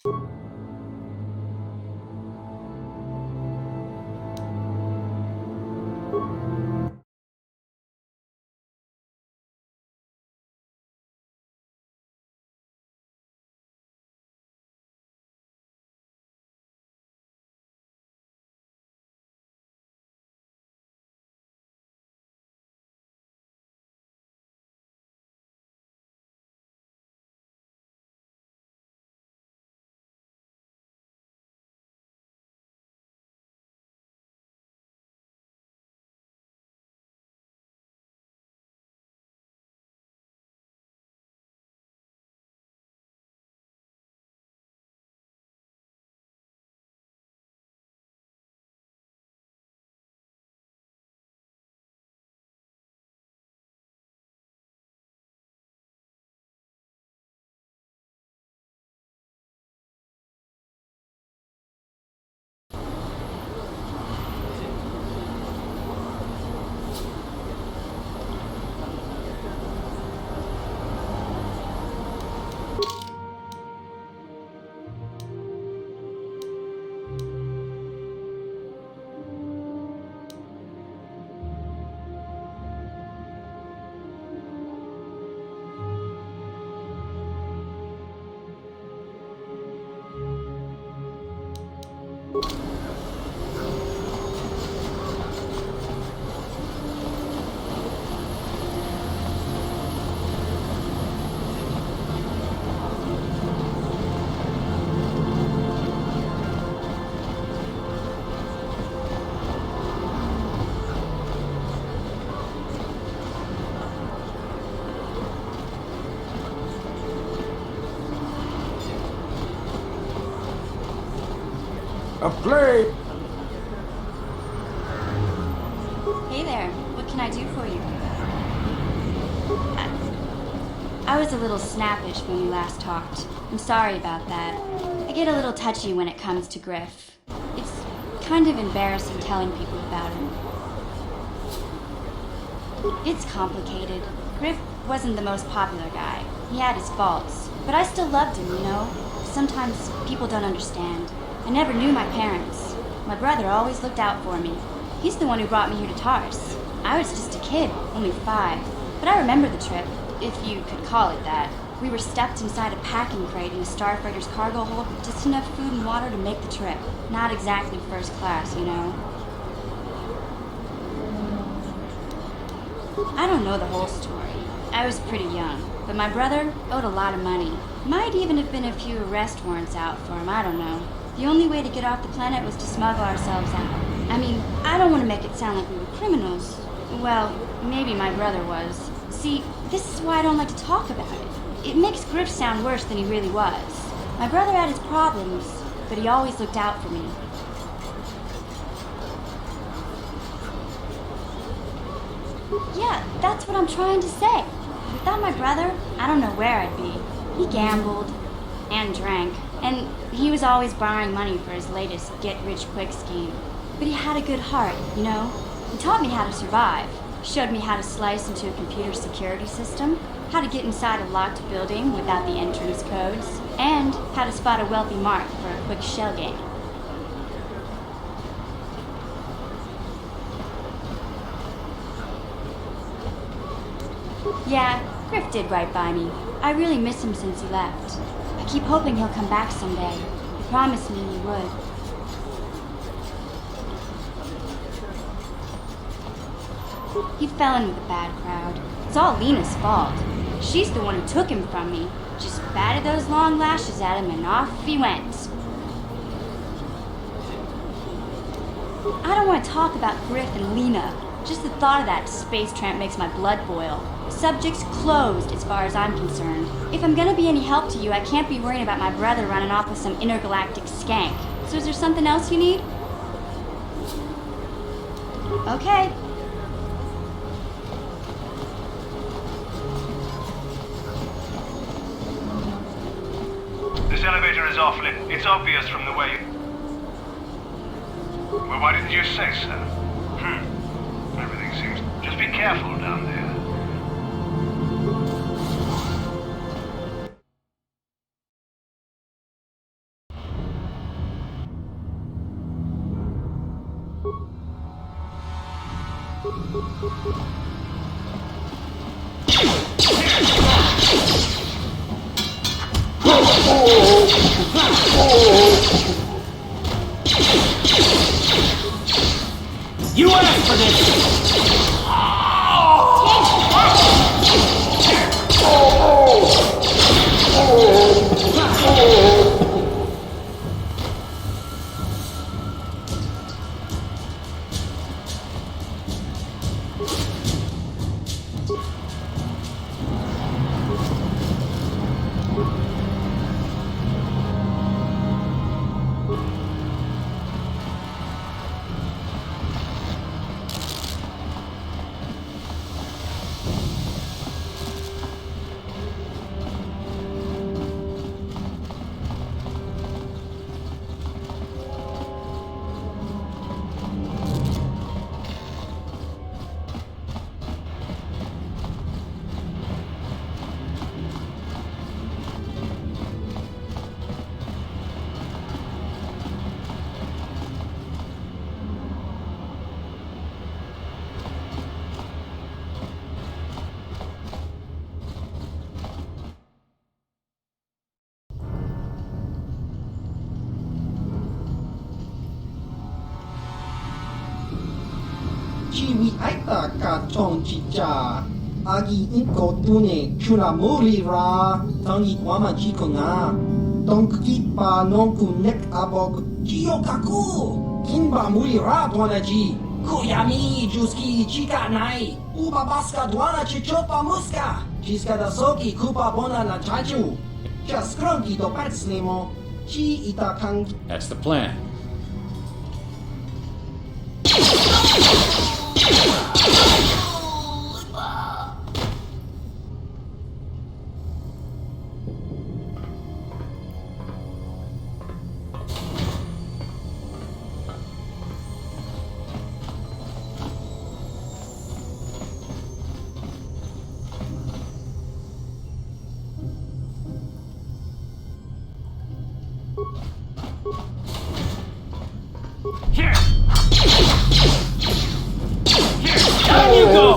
A plate! Hey there, what can I do for you? I was a little snappish when we last talked. I'm sorry about that. I get a little touchy when it comes to Griff. It's kind of embarrassing telling people about him. It's complicated. Griff wasn't the most popular guy. He had his faults. But I still loved him, you know? Sometimes people don't understand. I never knew my parents. My brother always looked out for me. He's the one who brought me here to Tars. I was just a kid, only 5. But I remember the trip, if you could call it that. We were stuffed inside a packing crate in a starfreighter's cargo hold with just enough food and water to make the trip. Not exactly first class, you know? I don't know the whole story. I was pretty young, but my brother owed a lot of money. Might even have been a few arrest warrants out for him, I don't know. The only way to get off the planet was to smuggle ourselves out. I mean, I don't want to make it sound like we were criminals. Well, maybe my brother was. See, this is why I don't like to talk about it. It makes Griff sound worse than he really was. My brother had his problems, but he always looked out for me. Yeah, that's what I'm trying to say. Without my brother, I don't know where I'd be. He gambled and drank, and he was always borrowing money for his latest get-rich-quick scheme. But he had a good heart, you know? He taught me how to survive, showed me how to slice into a computer security system, how to get inside a locked building without the entrance codes, and how to spot a wealthy mark for a quick shell game. Yeah, Griff did right by me. I really miss him since he left. I keep hoping he'll come back someday. He promised me he would. He fell in with a bad crowd. It's all Lena's fault. She's the one who took him from me. Just batted those long lashes at him and off he went. I don't want to talk about Griff and Lena. Just the thought of that space tramp makes my blood boil. Subject's closed as far as I'm concerned. If I'm gonna be any help to you, I can't be worrying about my brother running off with some intergalactic skank. So is there something else you need? Okay. This elevator is off limit. It's obvious from the way you... Well, why didn't you say so? Everything seems... Just be careful down there. You asked for this! Chiwi aita ka tong chicha. Agi inko tune chuna muri ra. Tangi kwama chiko nga. Tong pa nonku nek abog. Chiyo kaku. Kinba muri ra dwana ji. Kuyami juski chika nai. Uba baska dwana chichopa muska. Chiska da soki kupa bona na chachu. Just kronki do patslimo. Chi ita kang. That's the plan. Here! Here! Down you go!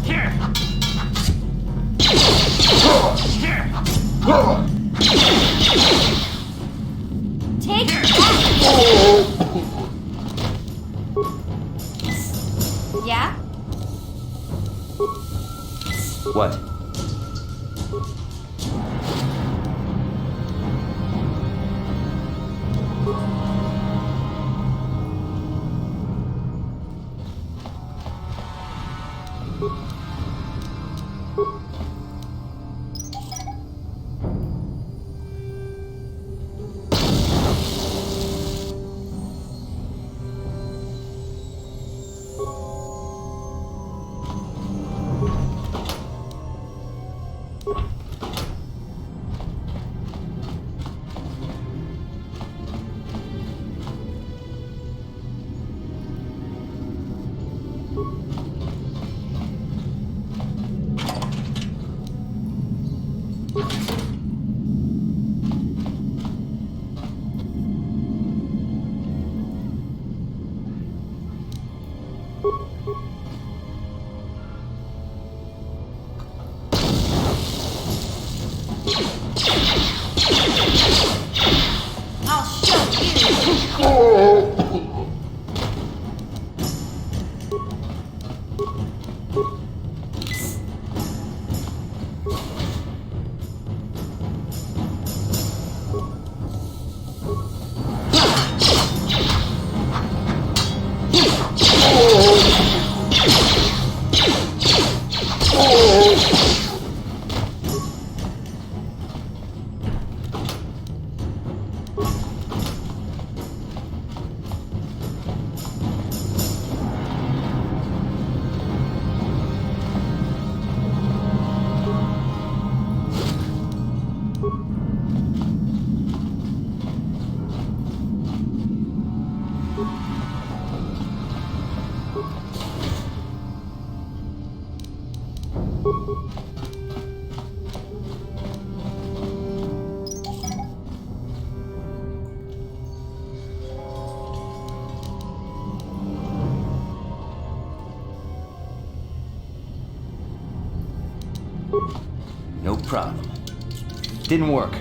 Here! Here! Take that! Yeah? What? I'll show you! No problem. Didn't work.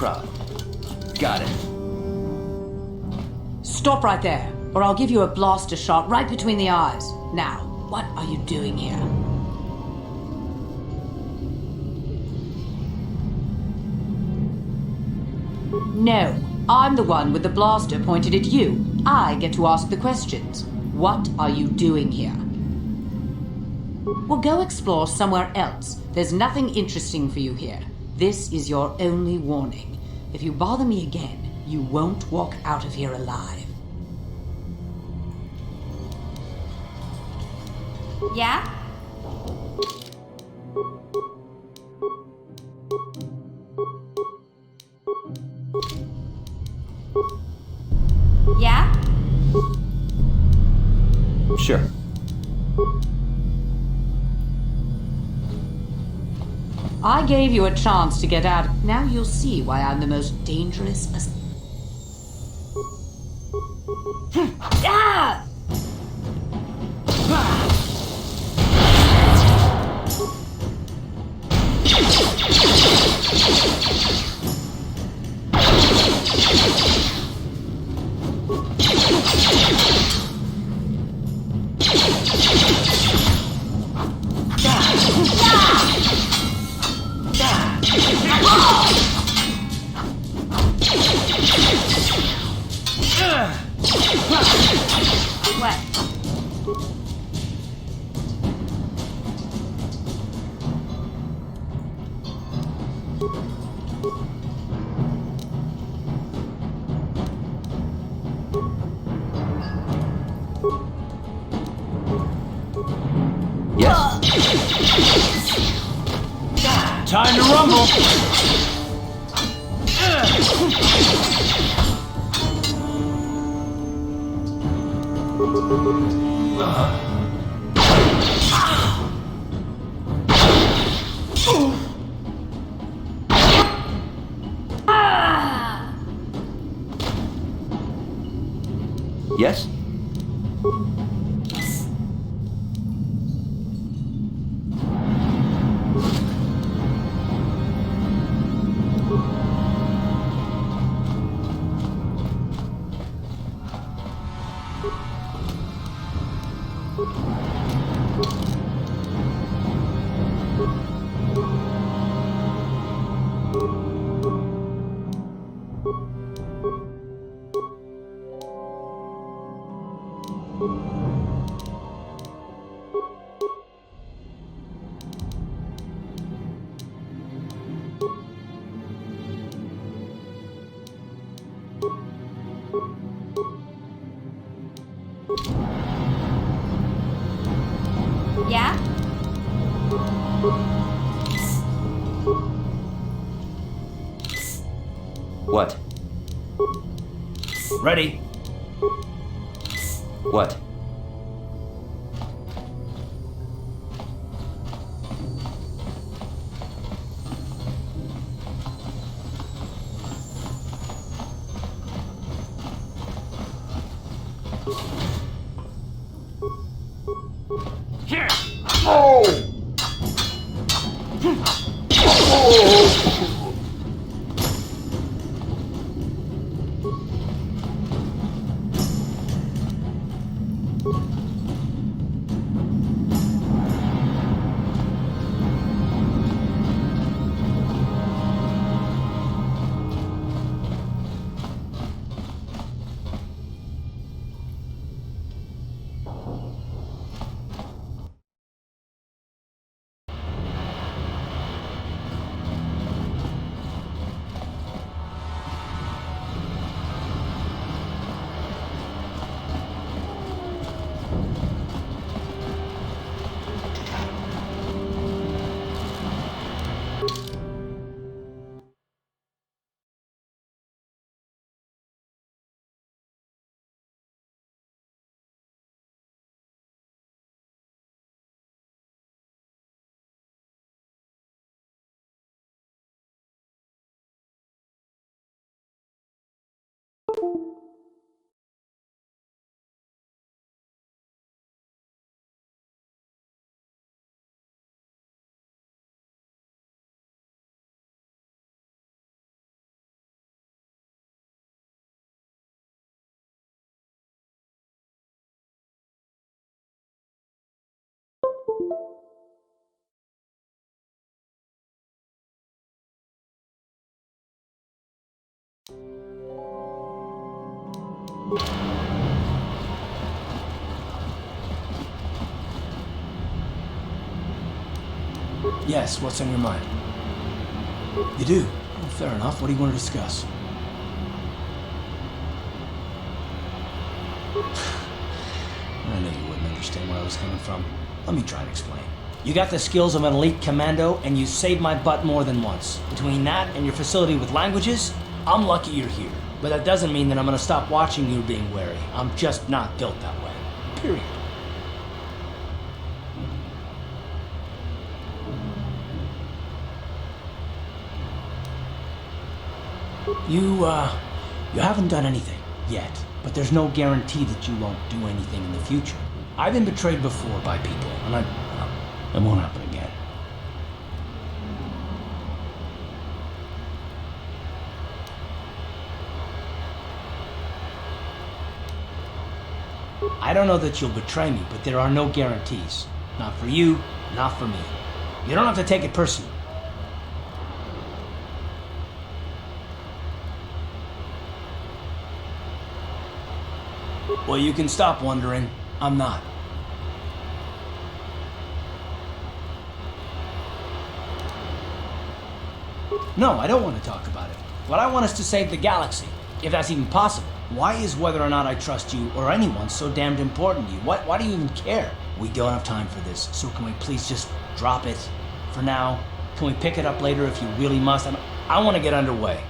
proud. Got it. Stop right there, or I'll give you a blaster shot right between the eyes. Now, what are you doing here? No, I'm the one with the blaster pointed at you. I get to ask the questions. What are you doing here? Well, go explore somewhere else. There's nothing interesting for you here. This is your only warning. If you bother me again, you won't walk out of here alive. Yeah? Yeah? Sure. I gave you a chance to get out. Now you'll see why I'm the most dangerous. Ah! What? Yes? Time to rumble. Yes? Yeah? What? Ready. What? Here. Oh! Yes, what's on your mind? You do? Well, fair enough. What do you want to discuss? I knew you wouldn't understand where I was coming from. Let me try to explain. You got the skills of an elite commando, and you saved my butt more than once. Between that and your facility with languages, I'm lucky you're here. But that doesn't mean that I'm gonna stop watching you being wary. I'm just not built that way. Period. You haven't done anything yet, but there's no guarantee that you won't do anything in the future. I've been betrayed before by people, and it won't happen again. I don't know that you'll betray me, but there are no guarantees. Not for you, not for me. You don't have to take it personally. Well, you can stop wondering. I'm not. No, I don't want to talk about it. What I want is to save the galaxy, if that's even possible. Why is whether or not I trust you or anyone so damned important to you? Why do you even care? We don't have time for this, so can we please just drop it for now? Can we pick it up later if you really must? I want to get underway.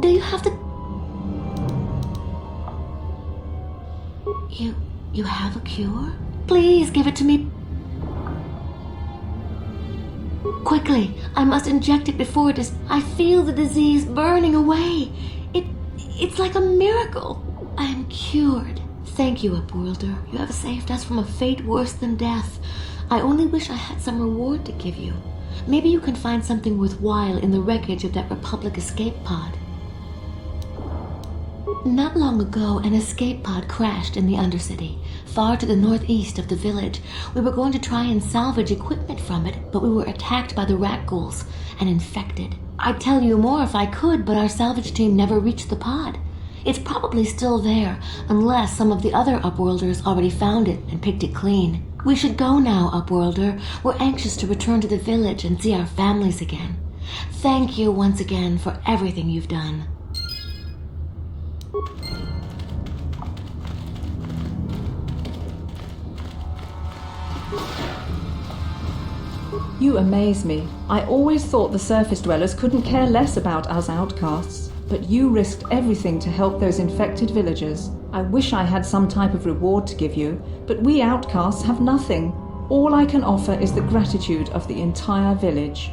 Do you have the... You have a cure? Please give it to me. Quickly, I must inject it before it is... I feel the disease burning away. It's like a miracle. I am cured. Thank you, Upworlder. You have saved us from a fate worse than death. I only wish I had some reward to give you. Maybe you can find something worthwhile in the wreckage of that Republic escape pod. Not long ago, an escape pod crashed in the Undercity, far to the northeast of the village. We were going to try and salvage equipment from it, but we were attacked by the rat ghouls and infected. I'd tell you more if I could, but our salvage team never reached the pod. It's probably still there, unless some of the other Upworlders already found it and picked it clean. We should go now, Upworlder. We're anxious to return to the village and see our families again. Thank you once again for everything you've done. You amaze me. I always thought the surface dwellers couldn't care less about us outcasts, but you risked everything to help those infected villagers. I wish I had some type of reward to give you, but we outcasts have nothing. All I can offer is the gratitude of the entire village.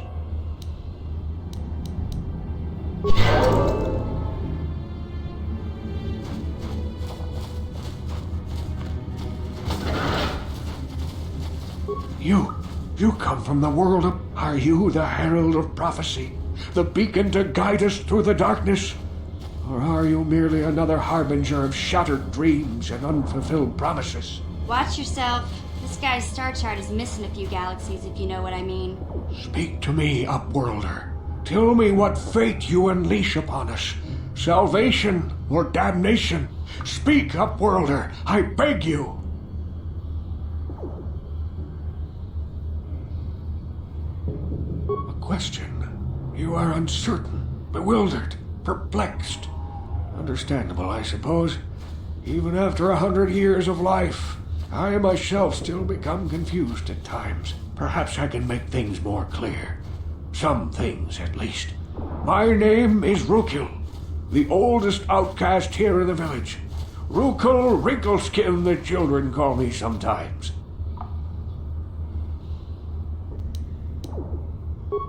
You come from the world of... Are you the herald of prophecy? The beacon to guide us through the darkness? Or are you merely another harbinger of shattered dreams and unfulfilled promises? Watch yourself. This guy's star chart is missing a few galaxies, if you know what I mean. Speak to me, Upworlder. Tell me what fate you unleash upon us. Salvation or damnation? Speak, Upworlder, I beg you. Question. You are uncertain, bewildered, perplexed. Understandable, I suppose. Even after 100 years of life, I myself still become confused at times. Perhaps I can make things more clear. Some things, at least. My name is Rukil, the oldest outcast here in the village. Rukil Wrinkleskin, the children call me sometimes.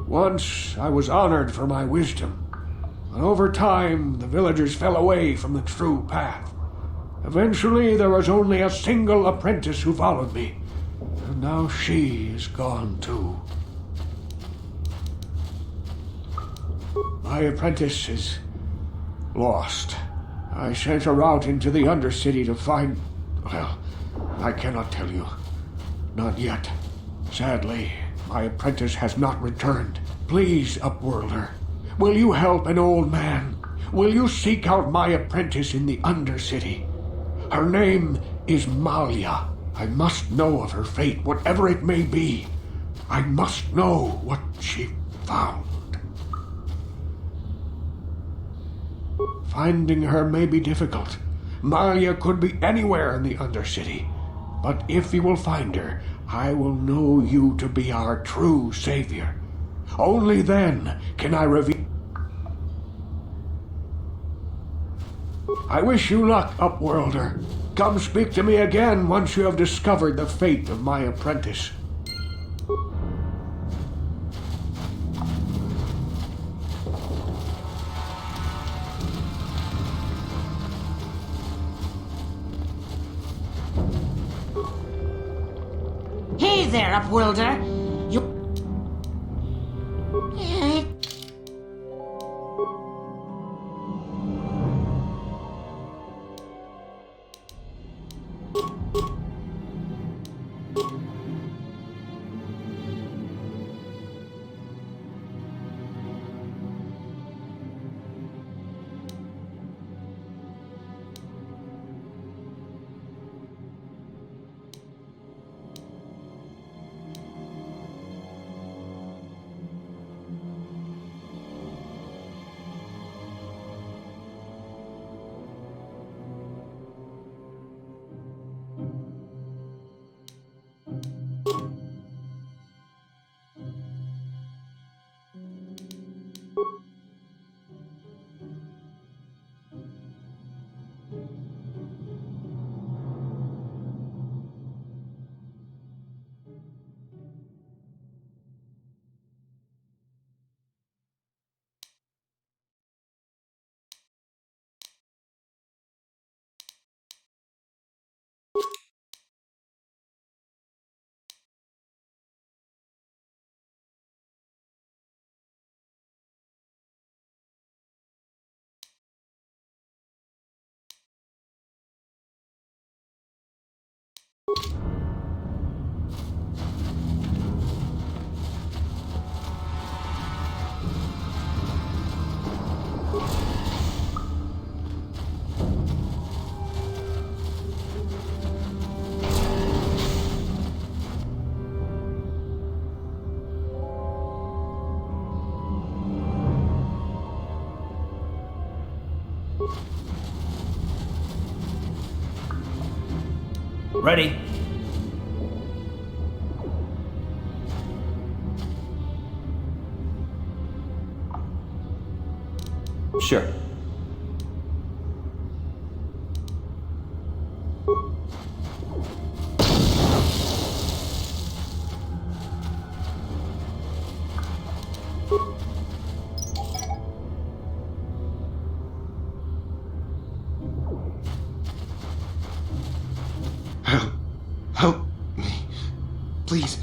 Once I was honored for my wisdom, but over time the villagers fell away from the true path. Eventually there was only a single apprentice who followed me, and now she is gone too. My apprentice is lost. I sent her out into the Undercity to find... Well, I cannot tell you. Not yet. Sadly, my apprentice has not returned. Please, Upworlder, will you help an old man? Will you seek out my apprentice in the Undercity? Her name is Malia. I must know of her fate, whatever it may be. I must know what she found. Finding her may be difficult. Malia could be anywhere in the Undercity. But if you will find her, I will know you to be our true savior. Only then can I reveal... I wish you luck, Upworlder. Come speak to me again once you have discovered the fate of my apprentice. Hey there, Upworlder. You... Ready? Sure. Help me, please.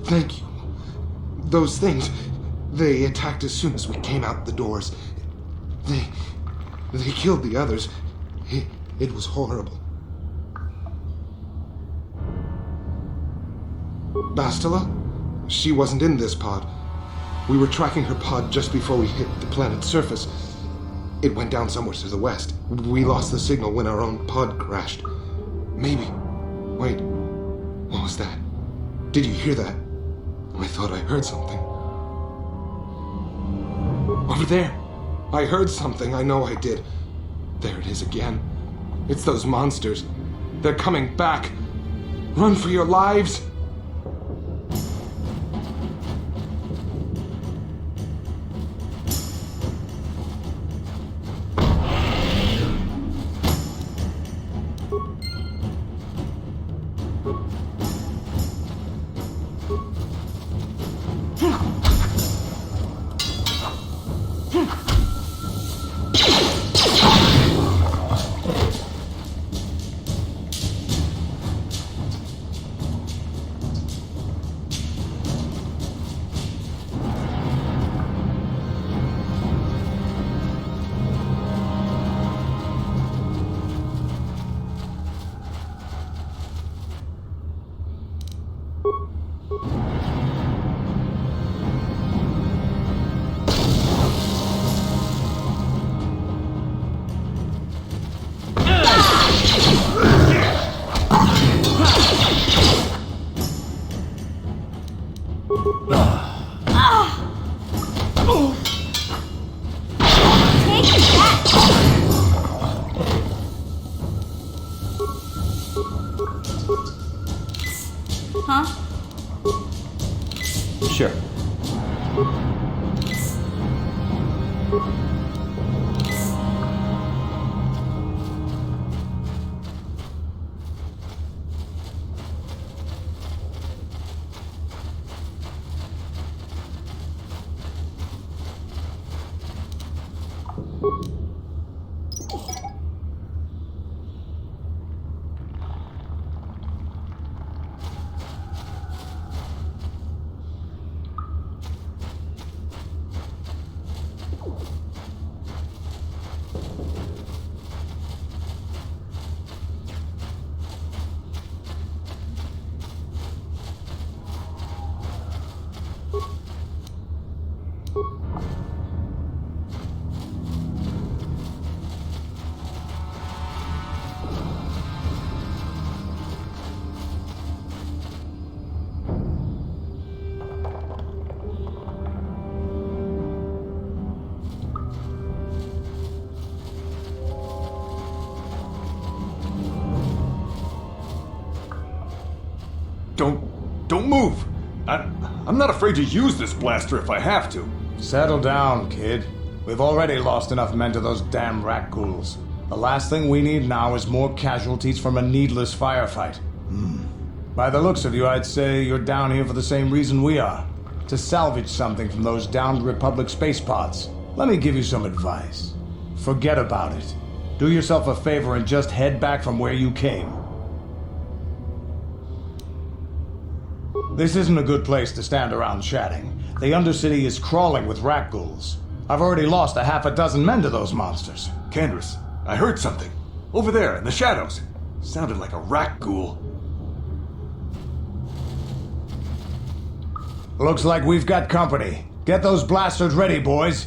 Thank you. Those things, they attacked as soon as we came out the doors. They killed the others. It was horrible. Bastilla? She wasn't in this pod. We were tracking her pod just before we hit the planet's surface. It went down somewhere to the west. We lost the signal when our own pod crashed. Maybe. Wait. What was that? Did you hear that? I thought I heard something. Over there. I heard something. I know I did. There it is again. It's those monsters. They're coming back. Run for your lives. Don't move! I'm not afraid to use this blaster if I have to. Settle down, kid. We've already lost enough men to those damn rat ghouls. The last thing we need now is more casualties from a needless firefight. By the looks of you, I'd say you're down here for the same reason we are. To salvage something from those downed Republic space pods. Let me give you some advice. Forget about it. Do yourself a favor and just head back from where you came. This isn't a good place to stand around chatting. The Undercity is crawling with rat ghouls. I've already lost a half a dozen men to those monsters. Candace, I heard something. Over there, in the shadows. Sounded like a rat ghoul. Looks like we've got company. Get those blasters ready, boys.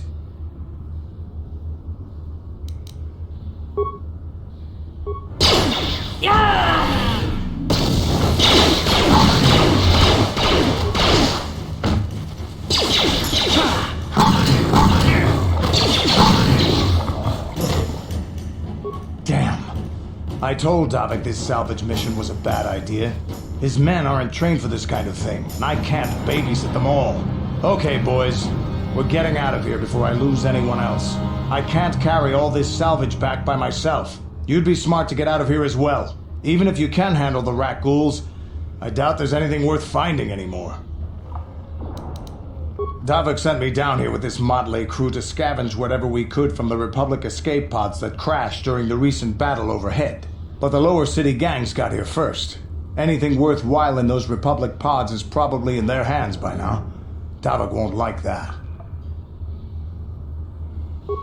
I told Davik this salvage mission was a bad idea. His men aren't trained for this kind of thing, and I can't babysit them all. Okay, boys. We're getting out of here before I lose anyone else. I can't carry all this salvage back by myself. You'd be smart to get out of here as well. Even if you can handle the rat ghouls, I doubt there's anything worth finding anymore. Davik sent me down here with this motley crew to scavenge whatever we could from the Republic escape pods that crashed during the recent battle overhead. But the lower city gangs got here first. Anything worthwhile in those Republic pods is probably in their hands by now. Davik won't like that.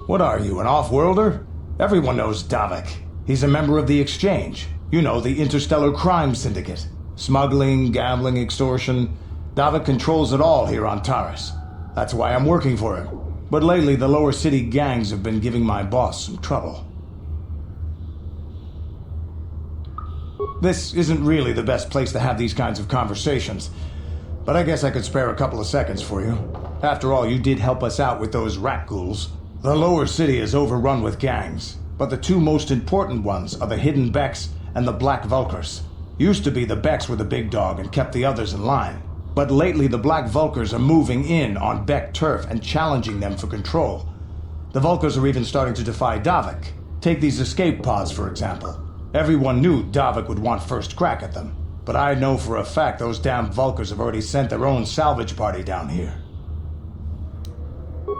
What are you, an off-worlder? Everyone knows Davik. He's a member of the Exchange. You know, the Interstellar Crime Syndicate. Smuggling, gambling, extortion. Davik controls it all here on Taris. That's why I'm working for him. But lately, the lower city gangs have been giving my boss some trouble. This isn't really the best place to have these kinds of conversations, but I guess I could spare a couple of seconds for you. After all, you did help us out with those rat ghouls. The lower city is overrun with gangs, but the two most important ones are the Hidden Becks and the Black Vulkars. Used to be the Becks were the big dog and kept the others in line. But lately the Black Vulkars are moving in on Beck turf and challenging them for control. The Vulkars are even starting to defy Davik. Take these escape pods, for example. Everyone knew Davik would want first crack at them. But I know for a fact those damn Vulkars have already sent their own salvage party down here.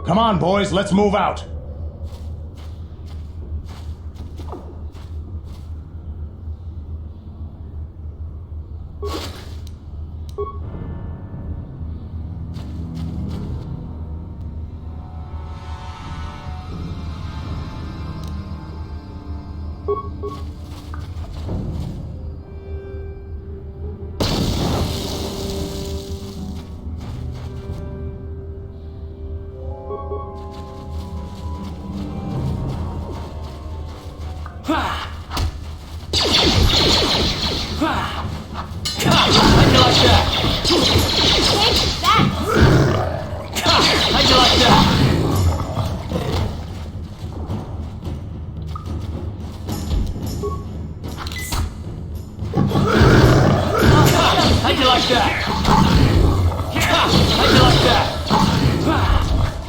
Come on, boys, let's move out!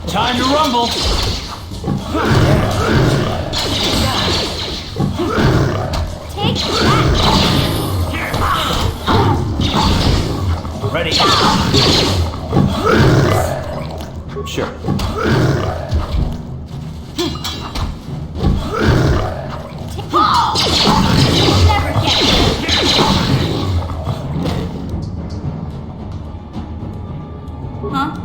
Time to rumble! Take that! Ready? Sure. You'll never get it! Huh?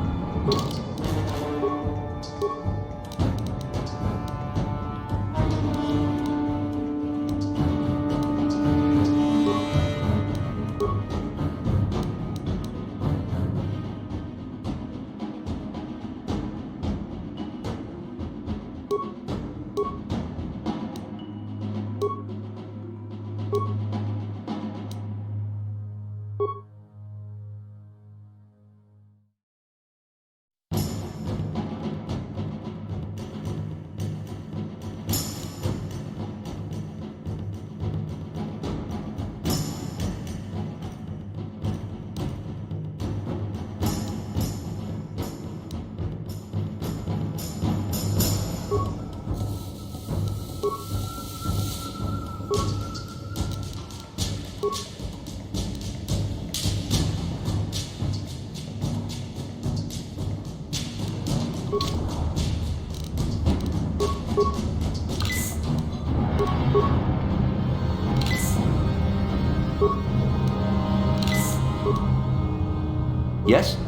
Yes?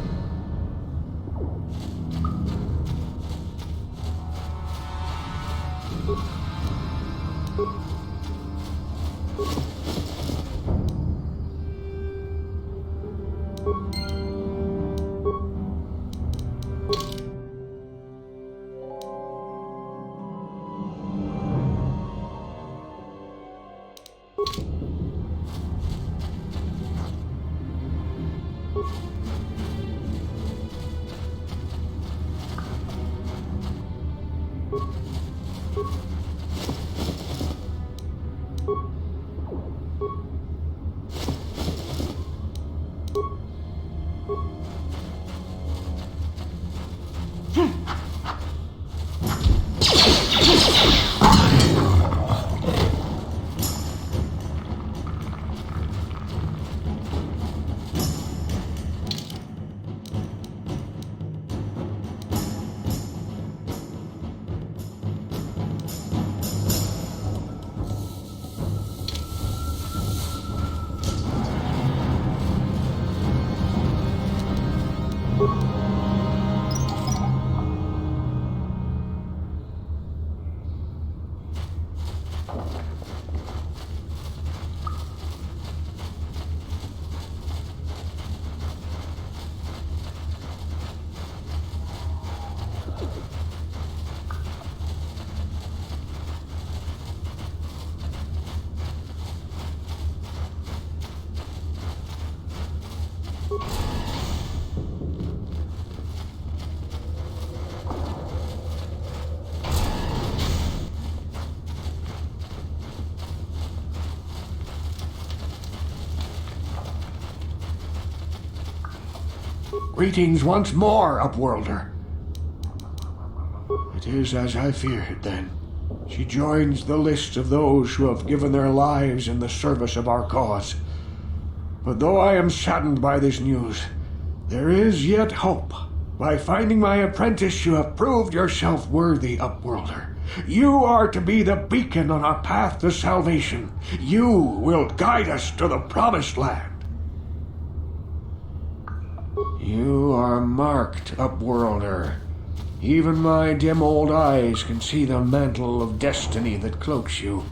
Greetings once more, Upworlder. It is as I feared, then. She joins the list of those who have given their lives in the service of our cause. But though I am saddened by this news, there is yet hope. By finding my apprentice, you have proved yourself worthy, Upworlder. You are to be the beacon on our path to salvation. You will guide us to the promised land. You are marked, Upworlder. Even my dim old eyes can see the mantle of destiny that cloaks you.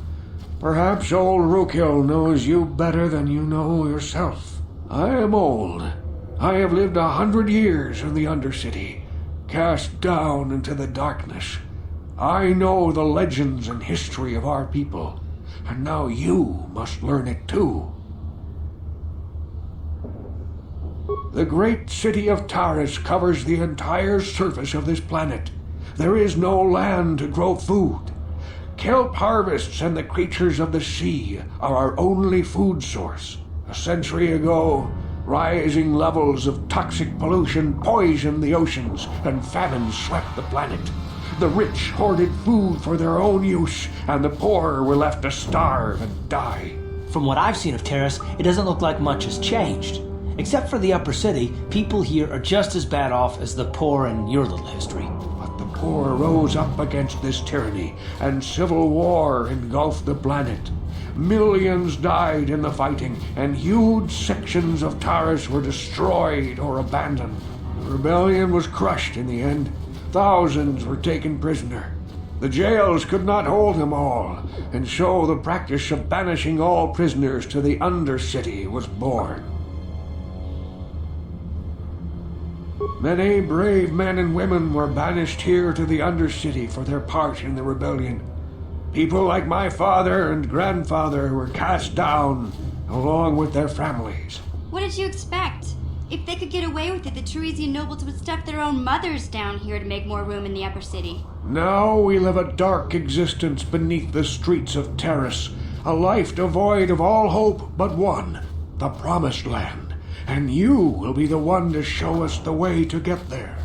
Perhaps old Rookhill knows you better than you know yourself. I am old. I have lived 100 years in the Undercity, cast down into the darkness. I know the legends and history of our people, and now you must learn it too. The great city of Taris covers the entire surface of this planet. There is no land to grow food. Kelp harvests and the creatures of the sea are our only food source. A century ago, rising levels of toxic pollution poisoned the oceans and famine swept the planet. The rich hoarded food for their own use, and the poor were left to starve and die. From what I've seen of Terrace, it doesn't look like much has changed. Except for the upper city, people here are just as bad off as the poor in your little history. But the poor rose up against this tyranny, and civil war engulfed the planet. Millions died in the fighting, and huge sections of Taris were destroyed or abandoned. The rebellion was crushed in the end. Thousands were taken prisoner. The jails could not hold them all, and so the practice of banishing all prisoners to the Undercity was born. Many brave men and women were banished here to the Undercity for their part in the rebellion. People like my father and grandfather were cast down, along with their families. What did you expect? If they could get away with it, the Teresian nobles would stuff their own mothers down here to make more room in the upper city. Now we live a dark existence beneath the streets of Terrace, a life devoid of all hope but one, the Promised Land, and you will be the one to show us the way to get there.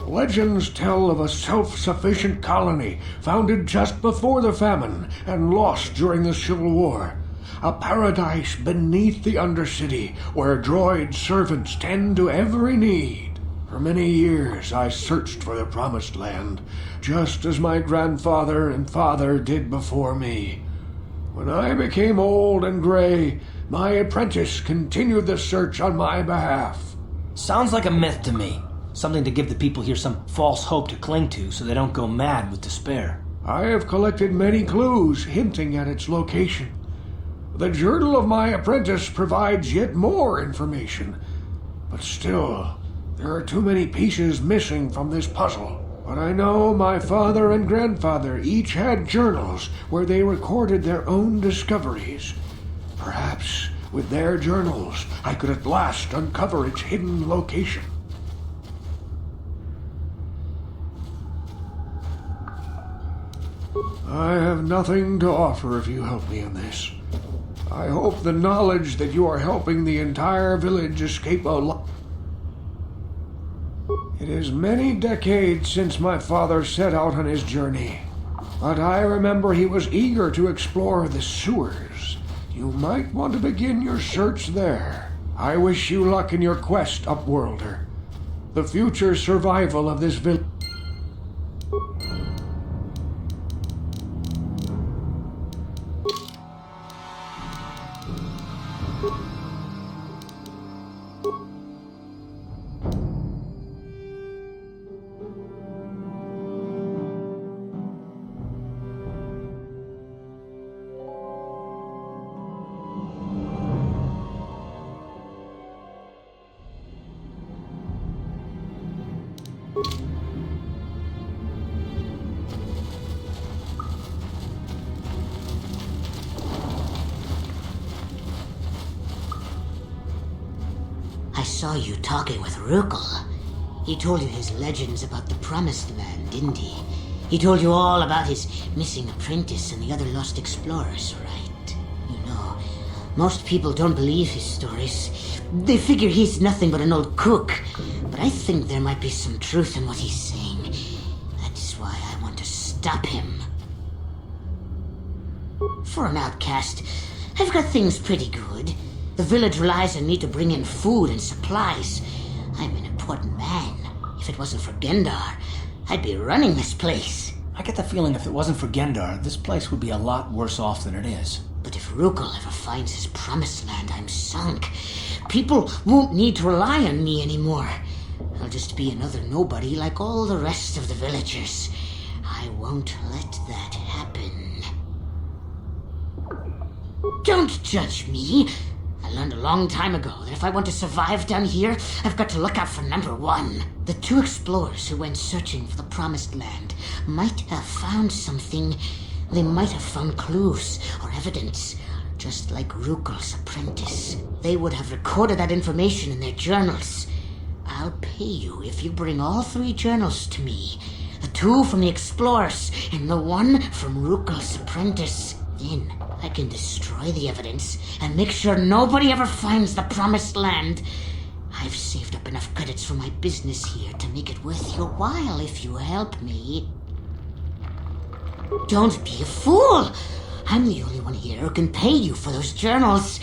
Legends tell of a self-sufficient colony founded just before the famine and lost during the Civil War. A paradise beneath the Undercity where droid servants tend to every need. For many years I searched for the Promised Land, just as my grandfather and father did before me. When I became old and gray, my apprentice continued the search on my behalf. Sounds like a myth to me. Something to give the people here some false hope to cling to so they don't go mad with despair. I have collected many clues hinting at its location. The journal of my apprentice provides yet more information. But still, there are too many pieces missing from this puzzle. But I know my father and grandfather each had journals where they recorded their own discoveries. Perhaps with their journals I could at last uncover its hidden location. I have nothing to offer if you help me in this. I hope the knowledge that you are helping the entire village escape a It is many decades since my father set out on his journey, but I remember he was eager to explore the sewers. You might want to begin your search there. I wish you luck in your quest, Upworlder. The future survival of this village. I saw you talking with Rukel. He told you his legends about the Promised Land, didn't he? He told you all about his missing apprentice and the other lost explorers, right? You know, most people don't believe his stories. They figure he's nothing but an old cook. But I think there might be some truth in what he's saying. That's why I want to stop him. For an outcast, I've got things pretty good. The village relies on me to bring in food and supplies. I'm an important man. If it wasn't for Gendar, I'd be running this place. I get the feeling if it wasn't for Gendar, this place would be a lot worse off than it is. But if Rukel ever finds his Promised Land, I'm sunk. People won't need to rely on me anymore. I'll just be another nobody like all the rest of the villagers. I won't let that happen. Don't judge me. I learned a long time ago that if I want to survive down here, I've got to look out for number one. The two explorers who went searching for the Promised Land might have found something. They might have found clues or evidence, just like Rukel's apprentice. They would have recorded that information in their journals. I'll pay you if you bring all three journals to me. The two from the explorers and the one from Rukel's apprentice. Then I can destroy the evidence and make sure nobody ever finds the Promised Land. I've saved up enough credits for my business here to make it worth your while if you help me. Don't be a fool! I'm the only one here who can pay you for those journals.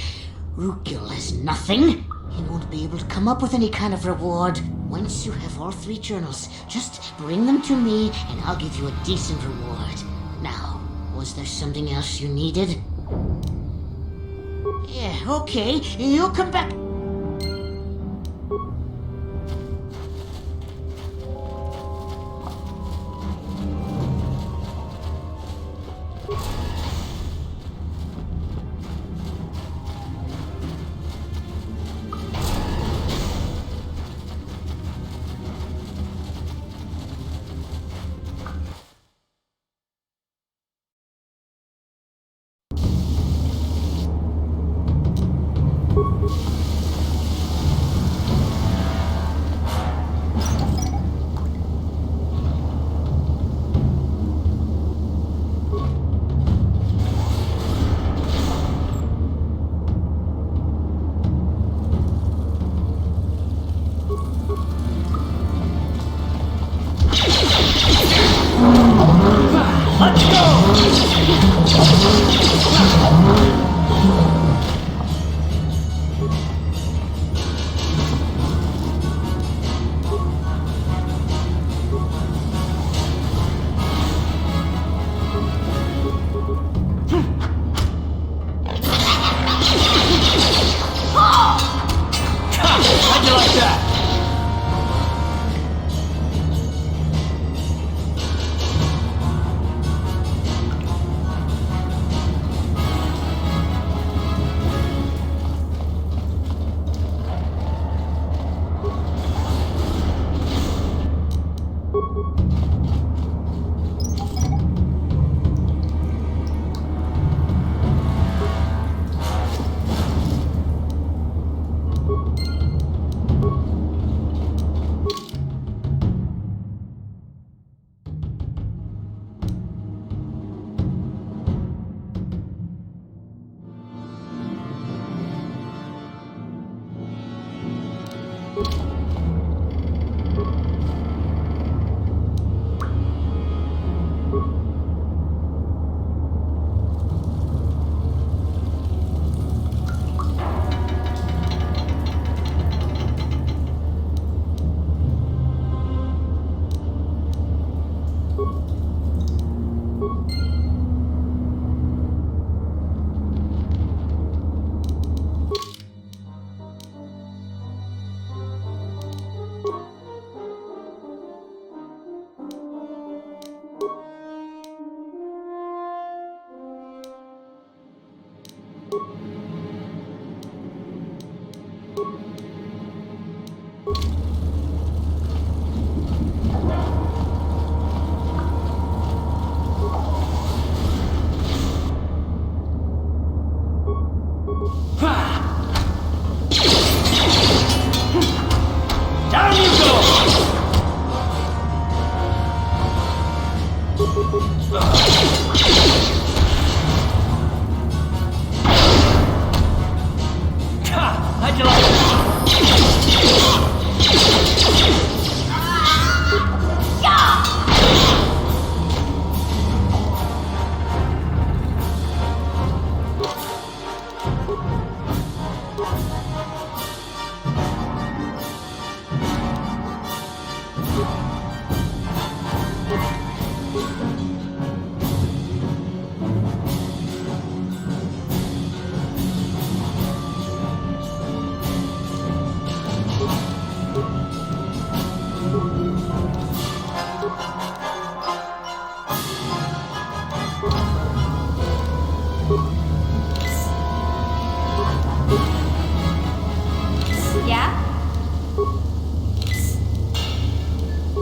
Rukil has nothing. He won't be able to come up with any kind of reward. Once you have all 3 journals, just bring them to me and I'll give you a decent reward. Now, was there something else you needed? Yeah, okay. You'll come back. How'd you like that?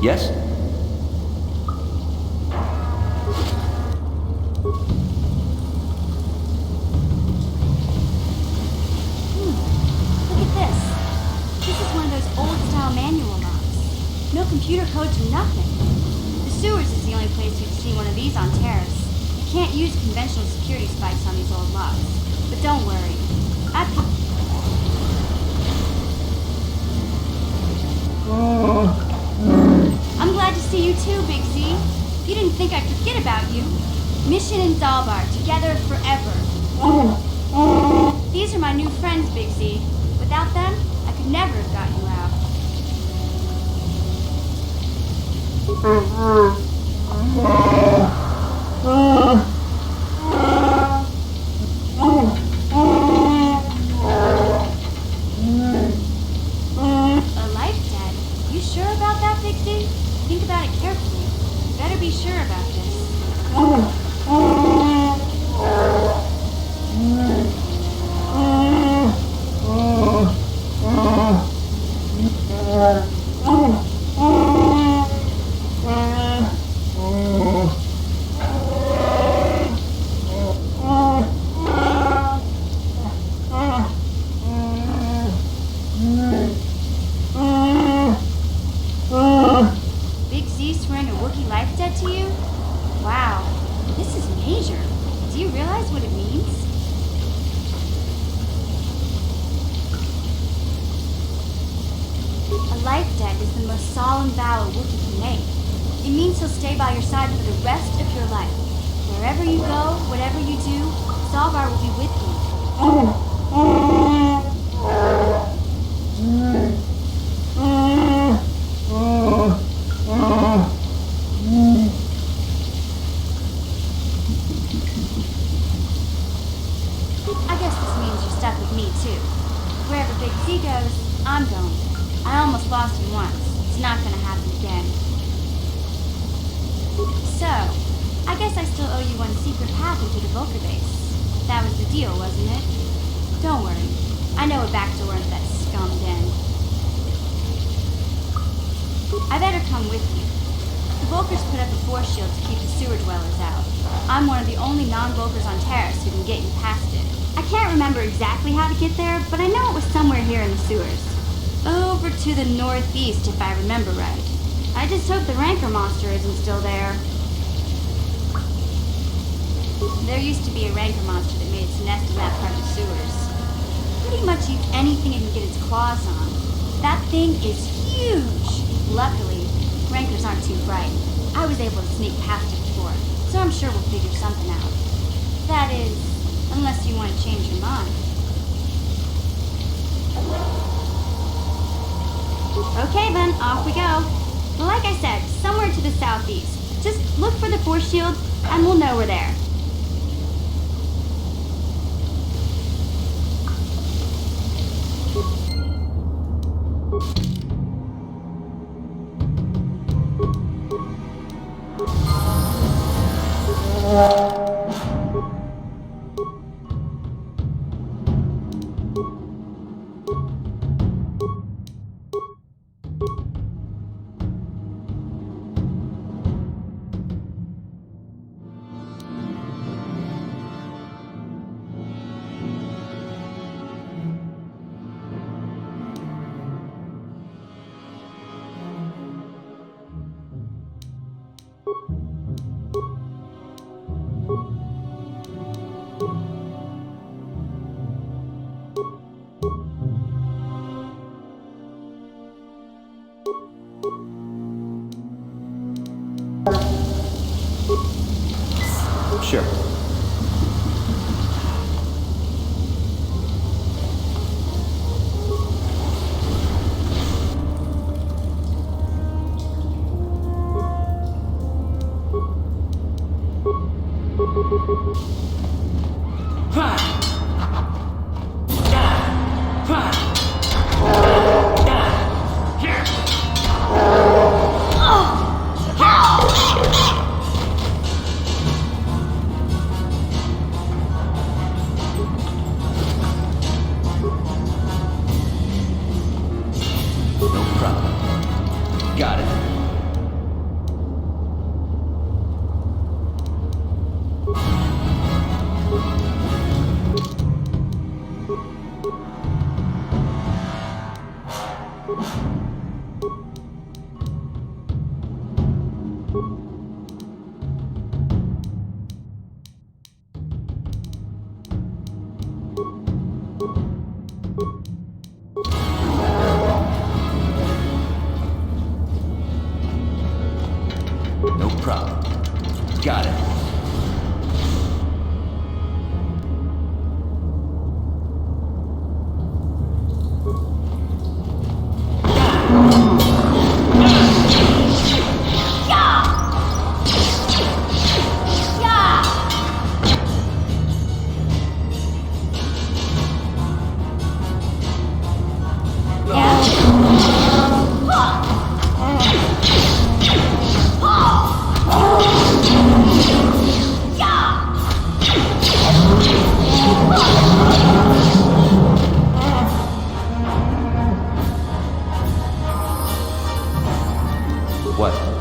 Yes? Look at this. This is one of those old-style manual maps. No computer codes or nothing. The sewers is the only place you'd see one of these on Terrace. You can't use conventional security spikes on these old logs. But don't worry. At the... too, Big Z. You didn't think I'd forget about you. Mission and Zalbar, together forever. These are my new friends, Big Z. Without them, I could never have gotten you out. A life debt? You sure about that, Big Z? Think about it carefully. You better be sure about this. Big Z swearing a Wookiee life debt to you? Wow, this is major. Do you realize what it means? A life debt is the most solemn vow a Wookiee can make. It means he'll stay by your side for the rest of your life. Wherever you go, whatever you do, Zalbar will be with you. I guess this means you're stuck with me, too. Wherever Big Z goes, I'm going. I almost lost him once. It's not gonna happen again. So, I guess I still owe you one secret path into the Vulcan base. That was the deal, wasn't it? Don't worry. I know a backdoor into that scum den. I better come with you. The Vulkars put up a force shield to keep the sewer dwellers out. I'm one of the only non-Vulkars on Terrace who can get you past it. I can't remember exactly how to get there, but I know it was somewhere here in the sewers. Over to the northeast, if I remember right. I just hope the Rancor monster isn't still there. There used to be a Rancor monster that made its nest in that part of the sewers. Pretty much eats anything it can get its claws on. That thing is huge! Luckily, Rancors aren't too bright. I was able to sneak past it before, so I'm sure we'll figure something out. That is, unless you want to change your mind. Okay then, off we go. Well, like I said, somewhere to the southeast. Just look for the force shield, and we'll know we're there. Sure. Got it. No problem. Got it. What?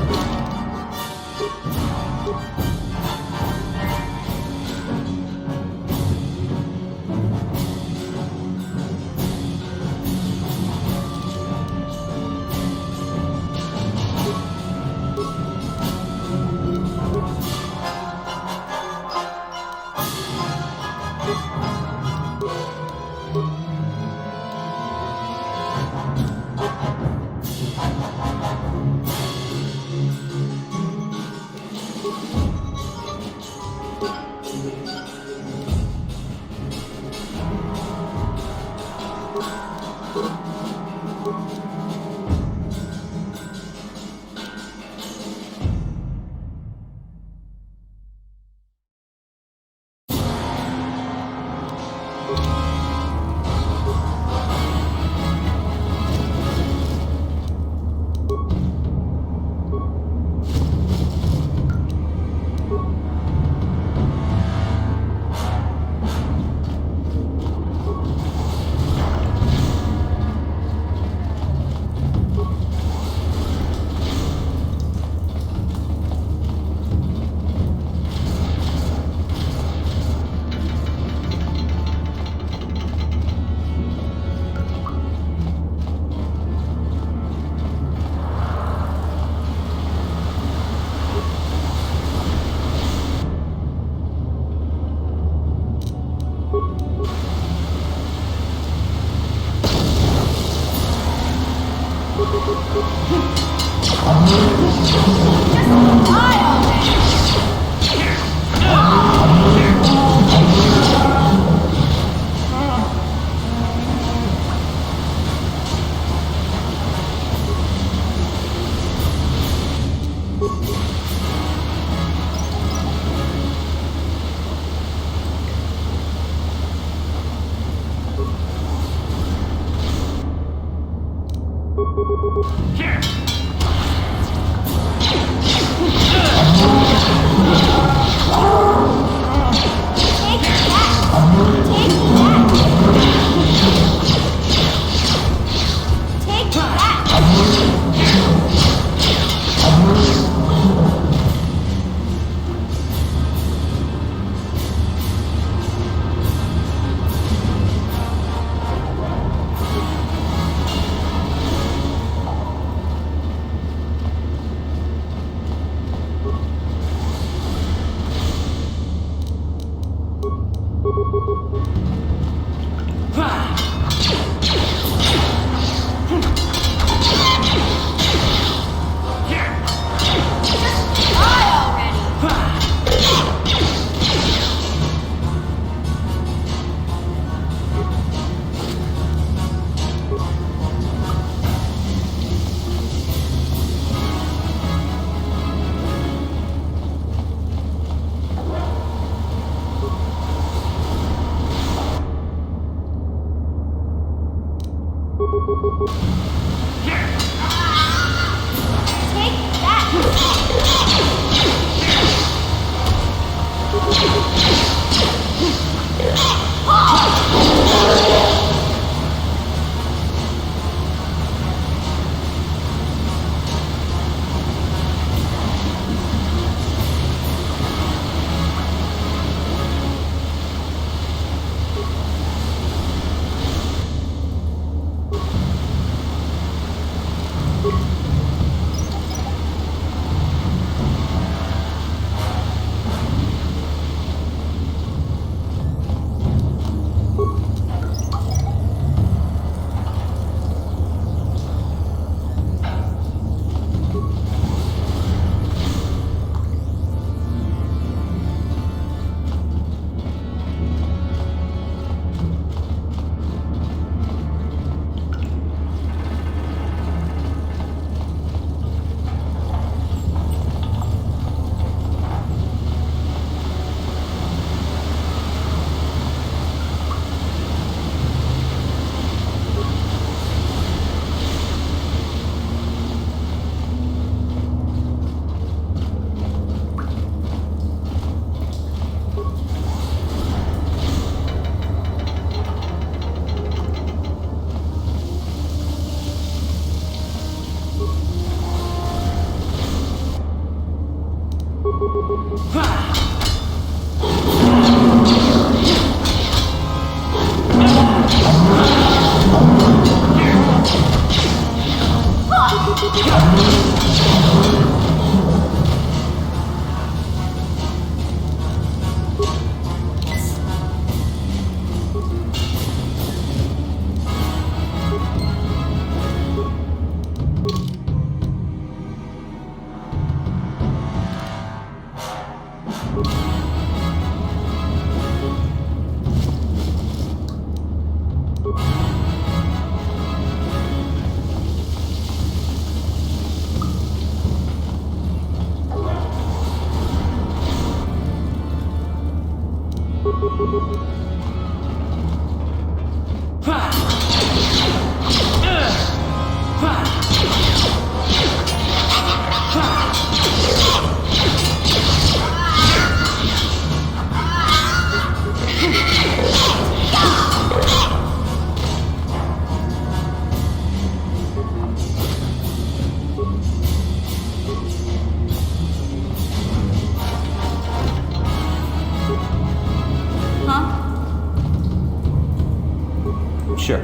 Sure.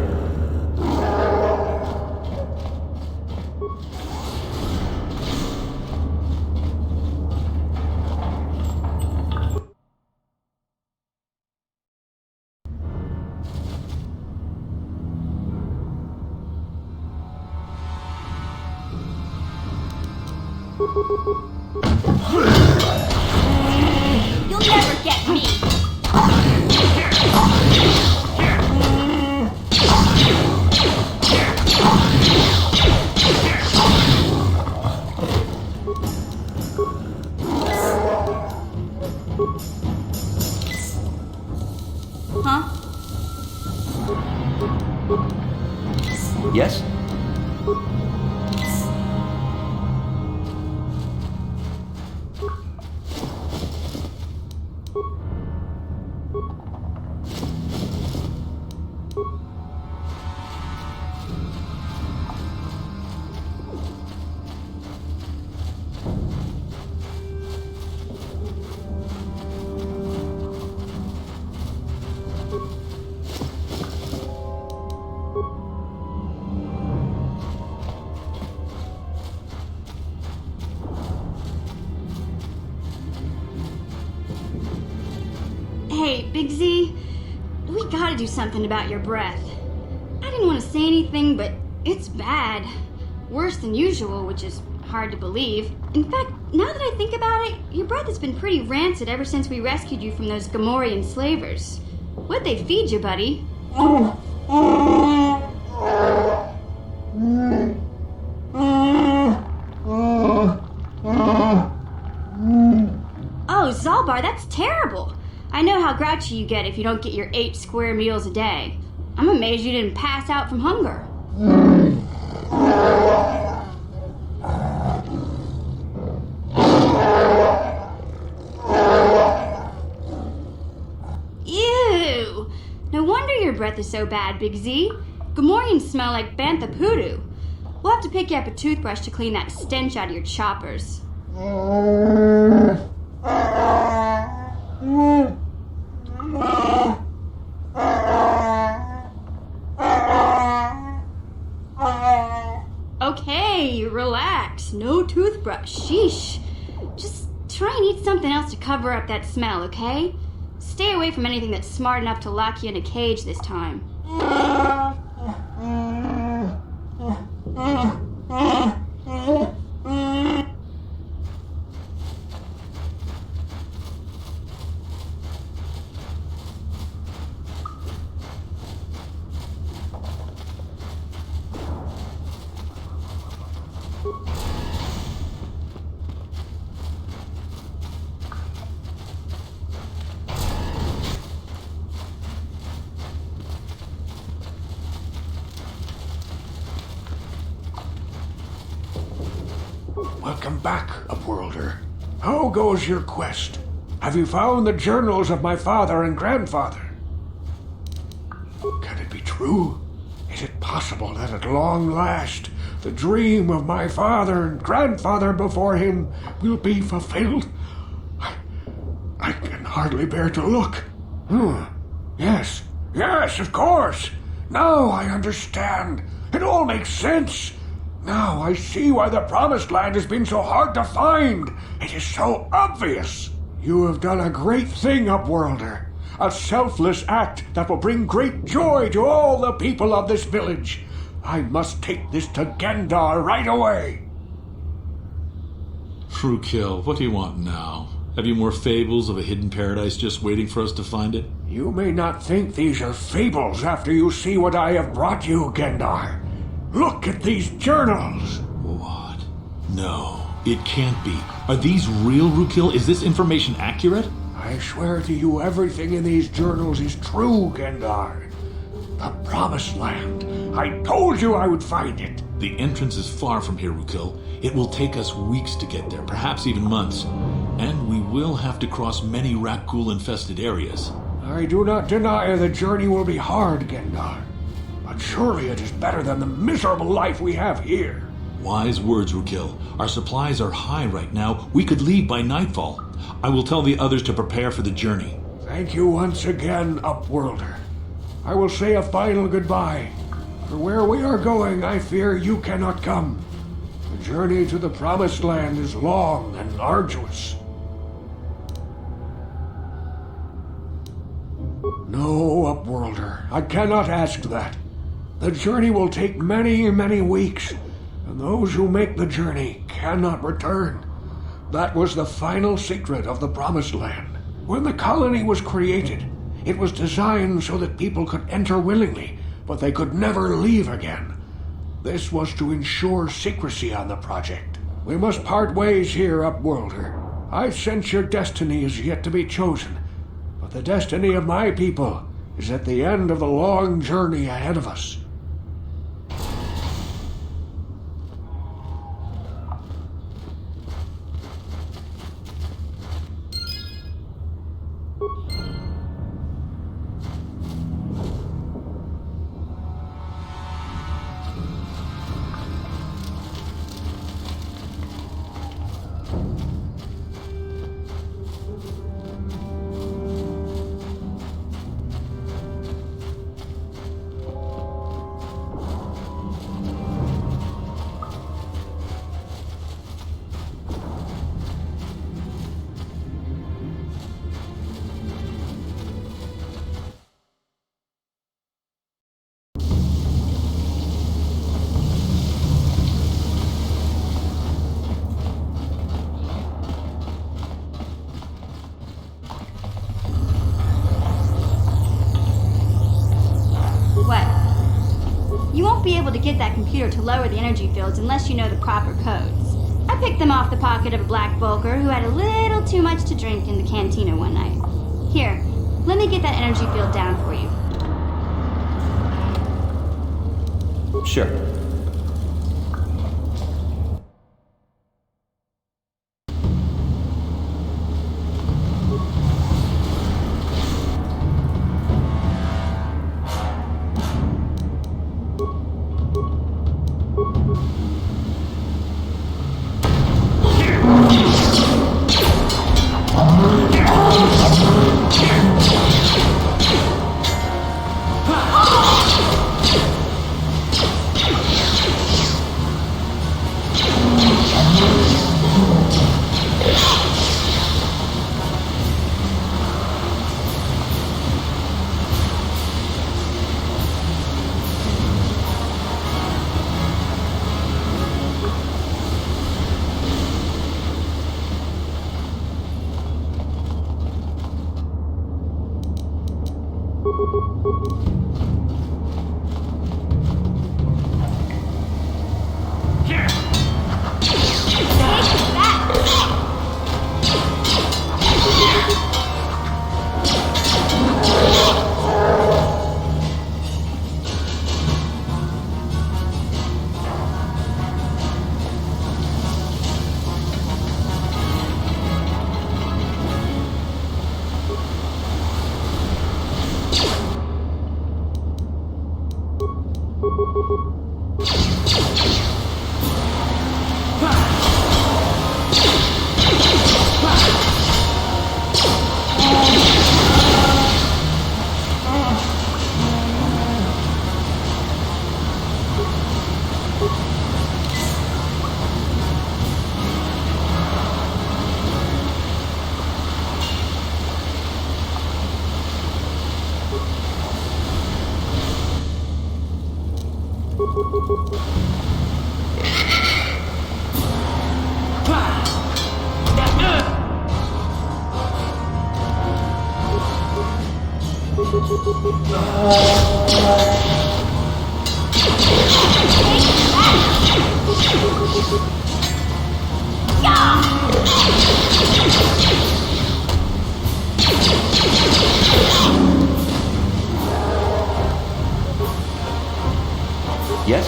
You'll never get me! Huh? Yes? Hey, Big Z, we gotta do something about your breath. I didn't want to say anything, but it's bad. Worse than usual, which is hard to believe. In fact, now that I think about it, your breath has been pretty rancid ever since we rescued you from those Gamorrean slavers. What'd they feed you, buddy? Oh, Zalbar, that's terrible. I know how grouchy you get if you don't get your 8 square meals a day. I'm amazed you didn't pass out from hunger. Ew! No wonder your breath is so bad, Big Z. Gamorreans smell like bantha poodoo. We'll have to pick you up a toothbrush to clean that stench out of your choppers. Okay, relax. No toothbrush. Sheesh. Just try and eat something else to cover up that smell, okay? Stay away from anything that's smart enough to lock you in a cage this time. Welcome back, Upworlder. How goes your quest? Have you found the journals of my father and grandfather? Can it be true? Is it possible that at long last the dream of my father and grandfather before him will be fulfilled? I can hardly bear to look. Yes, of course. Now I understand. It all makes sense. Now I see why the Promised Land has been so hard to find. It is so obvious. You have done a great thing, Upworlder. A selfless act that will bring great joy to all the people of this village. I must take this to Gendar right away. Rookil, what do you want now? Have you more fables of a hidden paradise just waiting for us to find it? You may not think these are fables after you see what I have brought you, Gendar. Look at these journals. What? No, it can't be. Are these real, Rookil? Is this information accurate? I swear to you everything in these journals is true, Gendar. The Promised Land. I told you I would find it. The entrance is far from here, Rookil. It will take us weeks to get there, perhaps even months. And we will have to cross many Rakghoul-infested areas. I do not deny the journey will be hard, Gendar. But surely it is better than the miserable life we have here. Wise words, Rookil. Our supplies are high right now. We could leave by nightfall. I will tell the others to prepare for the journey. Thank you once again, Upworlder. I will say a final goodbye. For where we are going, I fear you cannot come. The journey to the Promised Land is long and arduous. No, Upworlder, I cannot ask that. The journey will take many, many weeks, and those who make the journey cannot return. That was the final secret of the Promised Land. When the colony was created, it was designed so that people could enter willingly, but they could never leave again. This was to ensure secrecy on the project. We must part ways here, Upworlder. I sense your destiny is yet to be chosen, but the destiny of my people is at the end of the long journey ahead of us. Able to get that computer to lower the energy fields unless you know the proper codes. I picked them off the pocket of a black Volker who had a little too much to drink in the cantina one night. Here, let me get that energy field down for you. Sure. Yes?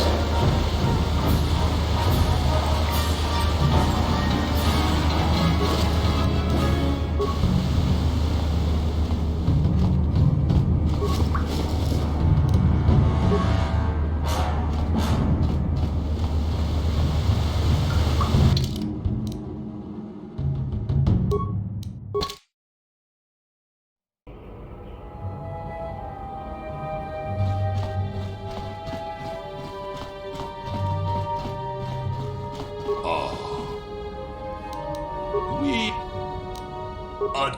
We are.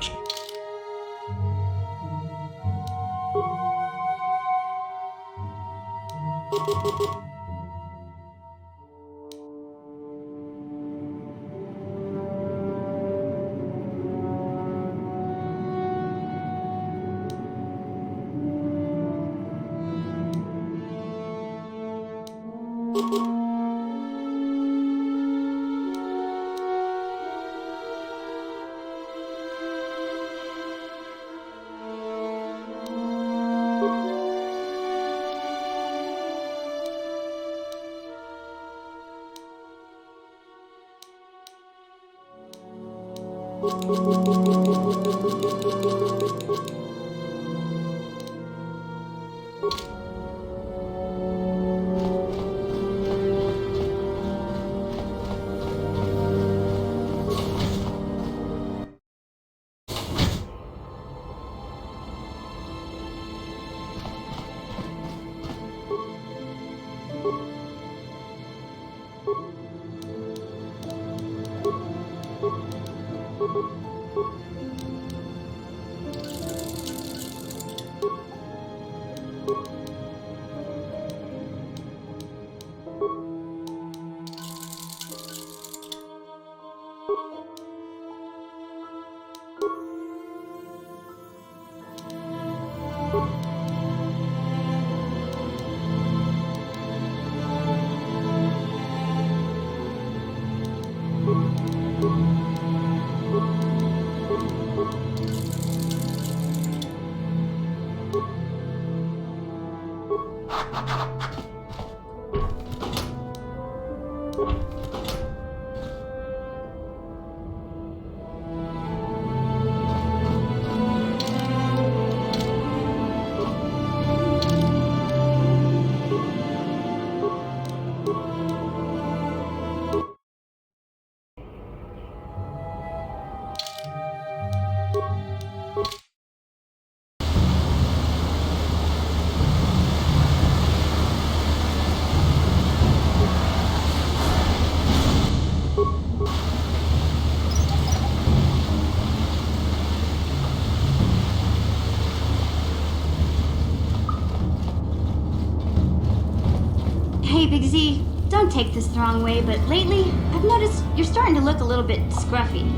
Hey, Big Z, don't take this the wrong way, but lately, I've noticed you're starting to look a little bit scruffy.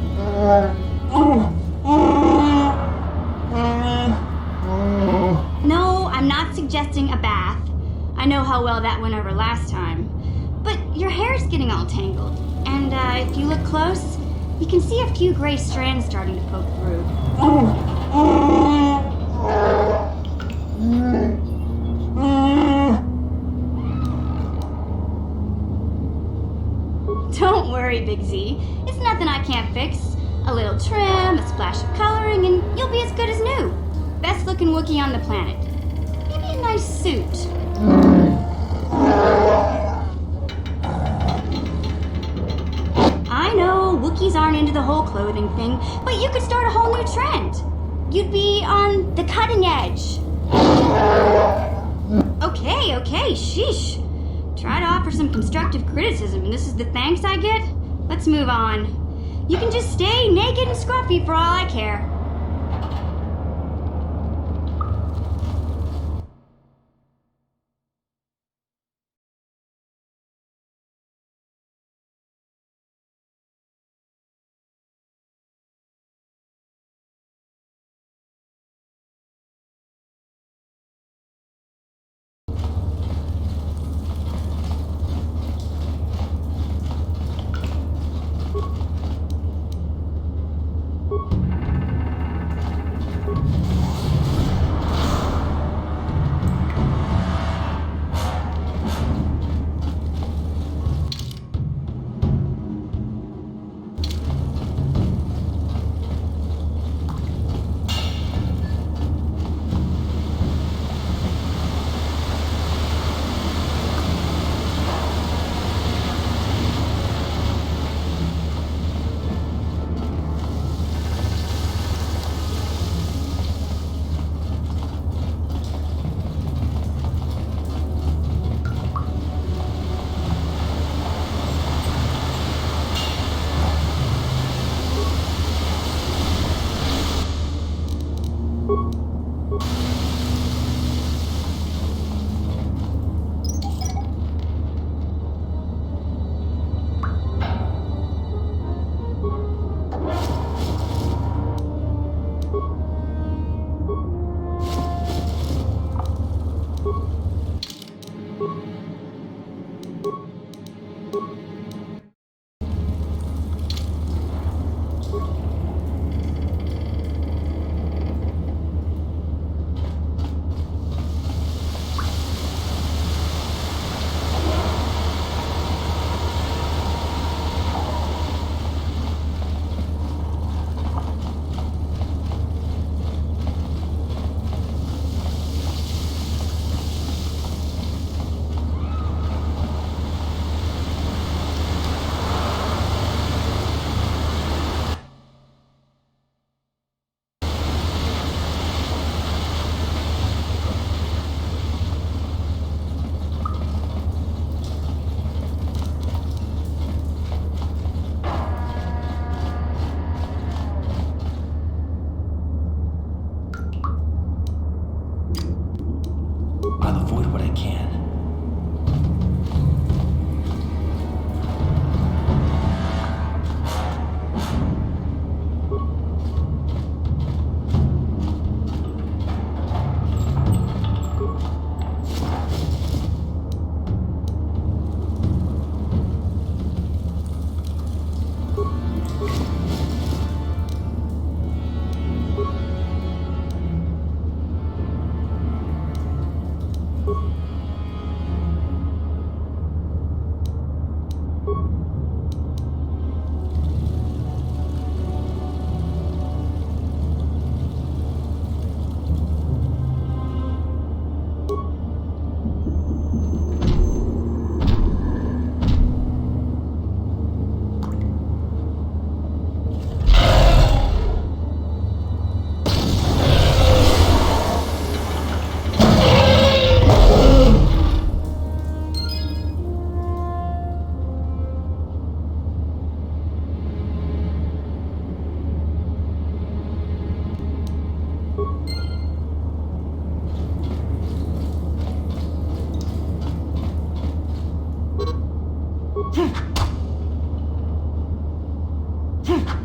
No, I'm not suggesting a bath. I know how well that went over last time. But your hair's getting all tangled. And if you look close, you can see a few gray strands starting to poke through. Don't worry, Big Z. It's nothing I can't fix. A little trim, a splash of coloring, and you'll be as good as new. Best looking Wookiee on the planet. Maybe a nice suit. I know, Wookiees aren't into the whole clothing thing, but you could start a whole new trend. You'd be on the cutting edge. Okay, sheesh. Try to offer some constructive criticism, and this is the thanks I get? Let's move on. You can just stay naked and scruffy for all I care. Oh!